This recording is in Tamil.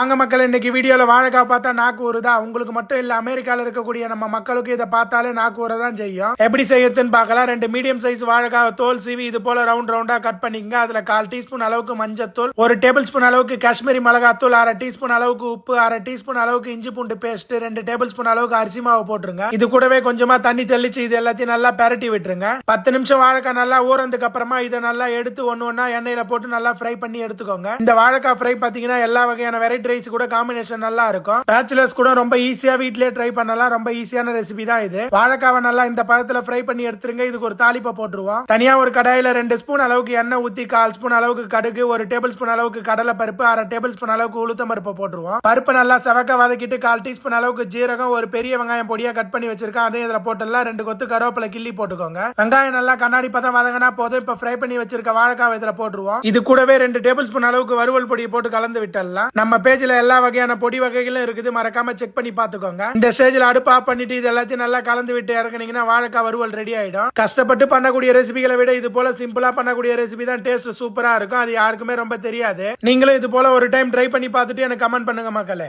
வாங்க மக்கள், இன்னைக்கு வீடியோல வாழைக்காய் பார்த்தா நாக்கு ஊறுதா? உங்களுக்கு மட்டும் இல்ல, அமெரிக்கால இருக்கக்கூடிய நம்ம மக்களுக்கு இதை பார்த்தாலே நாக்கு ஊறதான் செய்யும். எப்படி செய்யறதுன்னு பார்க்கலாம். 2 மீடியம் சைஸ் வாழைக்காய் தோல் சீவி இது போல ரவுண்ட் ரவுண்டா கட் பண்ணிக்கங்க. அதுல 1/4 டீஸ்பூன் அளவுக்கு மஞ்சத்தூள், 1 டேபிள் ஸ்பூன் அளவுக்கு காஷ்மீரி மிளகாத்தூள், 1/2 டீஸ்பூன் அளவுக்கு உப்பு, 1/2 டீஸ்பூன் அளவுக்கு இஞ்சி பூண்டு பேஸ்ட், 2 டேபிள் ஸ்பூன் அளவுக்கு அரிசி மாவு போட்டுருங்க. இது கூடவே கொஞ்சமா தண்ணி தெளிச்சு இது எல்லாத்தையும் நல்லா பெரட்டி விட்டுருங்க. 10 நிமிஷம் வாழைக்காய் நல்லா ஊறதுக்கு அப்புறமா இதை நல்லா எடுத்து ஒண்ணா எண்ணெயில போட்டு நல்லா ஃப்ரை பண்ணி எடுத்துக்கோங்க. இந்த வாழைக்காய் ஃப்ரை பாத்தீங்கன்னா எல்லா வகையான வெரைட்டி ரைஸ் கூட காம்பினேஷன் நல்லா இருக்கும். பேச்சுலர்ஸ் கூட ரொம்ப ஈஸியா வீட்லயே ட்ரை பண்ணலாம். ரொம்ப ஈஸியான ரெசிபி தான் இது. வாழைக்காவை நல்லா இந்த பதத்துல ஃப்ரை பண்ணி எடுத்துருங்க. இதுக்கு ஒரு தாளிப்பை போட்டுருவோம். தனியா ஒரு கடாயில 2 ஸ்பூன் அளவுக்கு எண்ணெய் ஊத்தி 1/4 ஸ்பூன் அளவுக்கு கடுகு, 1 டேபிள் ஸ்பூன் அளவுக்கு கடலை பருப்பு, 1/2 டேபிள் ஸ்பூன் அளவுக்கு உளுத்தம் பருப்பு போட்டுருவோம். பருப்பு நல்லா செவக்க வதக்கிட்டு 1/4 டீஸ்பூன் அளவுக்கு ஜீரகம், ஒரு பெரிய வெங்காயம் பொடியா கட் பண்ணி வச்சிருக்கேன், அதையும் இதுல போட்டுடலாம். 2 கொத்து கருவேப்பிலை கிள்ளி போட்டுக்கோங்க. வெங்காயம் நல்லா கண்ணாடி பதம் வதங்கினா போதும். இப்ப ஃப்ரை பண்ணி வச்சிருக்க வாழைக்காவை இதுல போட்டுருவோம். இது கூடவே 2 டேபிள் ஸ்பூன் அளவுக்கு வறுவல் பொடியை போட்டு கலந்து விட்டுடலாம். நம்ம பேஜ்ல எல்லா வகையான பொடி வகைகளும் இருக்குது, மறக்காம செக் பண்ணி பாத்துக்கோங்க. இந்த ஸ்டேஜ்ல அடுப்பு ஆஃப் பண்ணிட்டு இது எல்லாத்தையும் நல்லா கலந்து விட்டு இறக்குனீங்கன்னா வாழைக்காய் வறுவல் ரெடி ஆயிடும். கஷ்டப்பட்டு பண்ணக்கூடிய ரெசிபிகளை விட இது போல சிம்பிளா பண்ணக்கூடிய ரெசிபி தான் டேஸ்ட் சூப்பரா இருக்கும். அது யாருக்குமே ரொம்ப தெரியாது. நீங்களும் இது போல ஒரு டைம் ட்ரை பண்ணி பார்த்துட்டு எனக்கு கமெண்ட் பண்ணுங்க மக்களே.